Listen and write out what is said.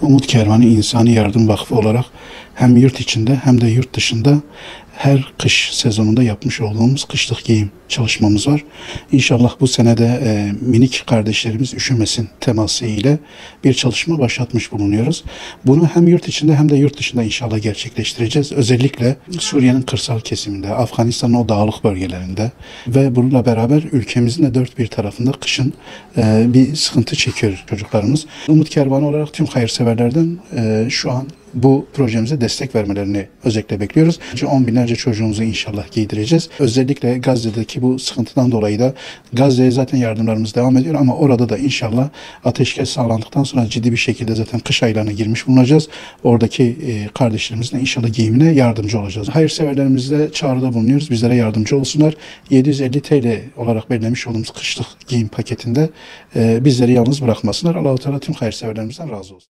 Umut Kervanı İnsani Yardım Vakfı olarak hem yurt içinde hem de yurt dışında her kış sezonunda yapmış olduğumuz kışlık giyim çalışmamız var. İnşallah bu sene de minik kardeşlerimiz üşümesin teması ile bir çalışma başlatmış bulunuyoruz. Bunu hem yurt içinde hem de yurt dışında inşallah gerçekleştireceğiz. Özellikle Suriye'nin kırsal kesiminde, Afganistan'ın o dağlık bölgelerinde ve bununla beraber ülkemizin de dört bir tarafında kışın bir sıkıntı çekiyor çocuklarımız. Umut Kervanı olarak tüm hayırseverlerden şu an bu projemize destek vermelerini özellikle bekliyoruz. 10 binlerce çocuğumuzu inşallah giydireceğiz. Özellikle Gazze'deki bu sıkıntıdan dolayı da Gazze'ye zaten yardımlarımız devam ediyor ama orada da inşallah ateşkes sağlandıktan sonra ciddi bir şekilde zaten kış aylarına girmiş bulunacağız. Oradaki kardeşlerimizle inşallah giyimine yardımcı olacağız. Hayırseverlerimizle çağrıda bulunuyoruz. Bizlere yardımcı olsunlar. 750 TL olarak belirlemiş olduğumuz kışlık giyim paketinde bizleri yalnız bırakmasınlar. Allah-u Teala tüm hayırseverlerimizden razı olsun.